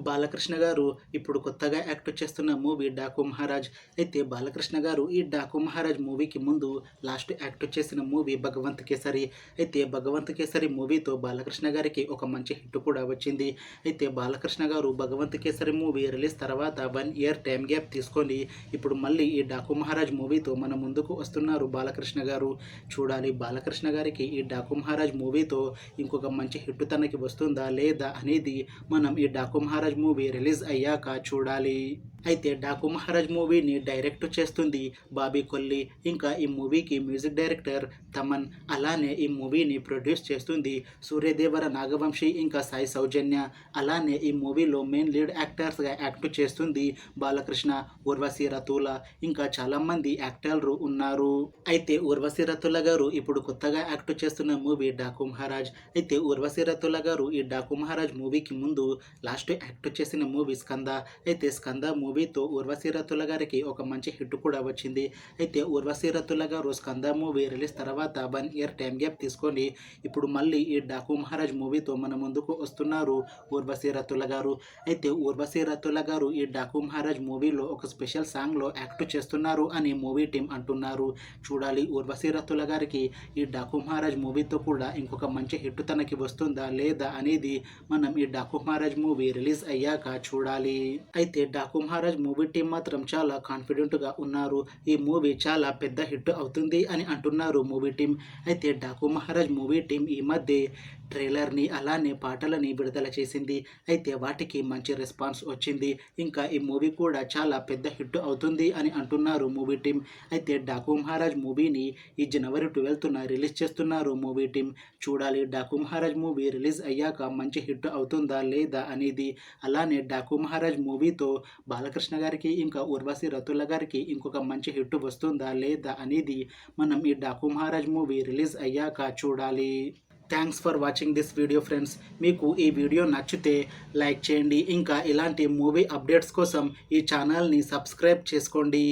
బాలకృష్ణ గారు ఇప్పుడు కొత్తగా యాక్ట్ చేస్తున్న మూవీ 'డాకు మహారాజ్'. అయితే బాలకృష్ణ గారు ఈ 'డాకు మహారాజ్' మూవీకి ముందు లాస్ట్ యాక్ట్ చేసిన మూవీ 'భగవంత్ కేసరి'. అయితే 'భగవంత్ కేసరి' మూవీతో బాలకృష్ణ గారికి ఒక మంచి హిట్ కూడా వచ్చింది. అయితే బాలకృష్ణ గారు 'భగవంత్ కేసరి' మూవీ రిలీజ్ తర్వాత 1 ఇయర్ టైం గ్యాప్ తీసుకొని ఇప్పుడు మళ్ళీ ఈ 'డాకు మహారాజ్' మూవీతో మన ముందుకు వస్తున్నారు బాలకృష్ణ గారు. చూడాలి బాలకృష్ణ గారికి ఈ 'డాకు మహారాజ్' మూవీతో ఇంకొక మంచి హిట్ తనకి వస్తుందా లేదా అనేది మనం ఈ 'డాకు మహారాజ్' మూవీ రిలీజ్ అయ్యాక చూడాలి. అయితే 'డాకు మహారాజ్' మూవీని డైరెక్ట్ చేస్తుంది బాబీ కొల్లి. ఇంకా ఈ మూవీకి మ్యూజిక్ డైరెక్టర్ తమన్. అలానే ఈ మూవీని ప్రొడ్యూస్ చేస్తుంది సూర్యదేవర నాగవంశి ఇంకా సాయి సౌజన్య. అలానే ఈ మూవీలో మెయిన్ లీడ్ యాక్టర్స్గా యాక్ట్ చేస్తుంది బాలకృష్ణ, ఊర్వశి రతుల ఇంకా చాలామంది యాక్టర్లు ఉన్నారు. అయితే ఊర్వశి రతుల గారు ఇప్పుడు కొత్తగా యాక్ట్ చేస్తున్న మూవీ 'డాకు మహారాజ్'. అయితే ఊర్వశి రతుల గారు ఈ 'డాకు మహారాజ్' మూవీకి ముందు లాస్ట్ యాక్ట్ చేసిన మూవీ 'స్కంద'. అయితే 'స్కంద' మూవీతో ఊర్వశి రతుల గారికి ఒక మంచి హిట్ కూడా వచ్చింది. అయితే ఊర్వశి రతుల గారు 'స్కంద' మూవీ రిలీజ్ తర్వాత 1 ఇయర్ టైం గ్యాప్ తీసుకొని ఇప్పుడు మళ్ళీ ఈ 'డాకు మహారాజ్' మూవీతో మన ముందుకు వస్తున్నారు ఊర్వశి రతుల గారు. అయితే ఊర్వశి రతుల గారు ఈ 'డాకు మహారాజ్' మూవీలో ఒక స్పెషల్ సాంగ్లో యాక్ట్ చేస్తున్నారు అని మూవీ టీం అంటున్నారు. చూడాలి ఊర్వశి రతుల గారికి ఈ 'డాకు మహారాజ్' మూవీతో కూడా ఇంకొక మంచి హిట్ తనకి వస్తుందా లేదా అనేది మనం ఈ 'డాకు మహారాజ్' మూవీ రిలీజ్ అయ్యాక చూడాలి. అయితే 'డాకు మహారాజ్' మూవీ టీం మాత్రం చాలా కాన్ఫిడెంట్గా ఉన్నారు. ఈ మూవీ చాలా పెద్ద హిట్ అవుతుంది అని అంటున్నారు మూవీ టీం. అయితే 'డాకు మహారాజ్' మూవీ టీం ఈ మధ్య ట్రైలర్ని అలానే పాటలని విడుదల చేసింది. అయితే వాటికి మంచి రెస్పాన్స్ వచ్చింది. ఇంకా ఈ మూవీ కూడా చాలా పెద్ద హిట్ అవుతుంది అని అంటున్నారు మూవీ టీం. అయితే 'డాకు మహారాజ్' మూవీని ఈ జనవరి 12న రిలీజ్ చేస్తున్నారు మూవీ టీం. చూడాలి 'డాకు మహారాజ్' మూవీ రిలీజ్ అయ్యాక మంచి హిట్ అవుతుందా లేదా అనేది. అలానే 'డాకు మహారాజ్' మూవీతో బాలకృష్ణ గారికి ఇంకా ఊర్వశి రతుల గారికి ఇంకొక మంచి హిట్ వస్తుందా లేదా అనేది మనం ఈ 'డాకు మహారాజ్' మూవీ రిలీజ్ అయ్యాక చూడాలి. Thanks for watching this video friends. మీకు ఈ వీడియో నచ్చితే లైక్ చేయండి. ఇంకా ఇలాంటి మూవీ అప్డేట్స్ కోసం ఈ ఛానల్ని సబ్స్క్రైబ్ చేసుకోండి.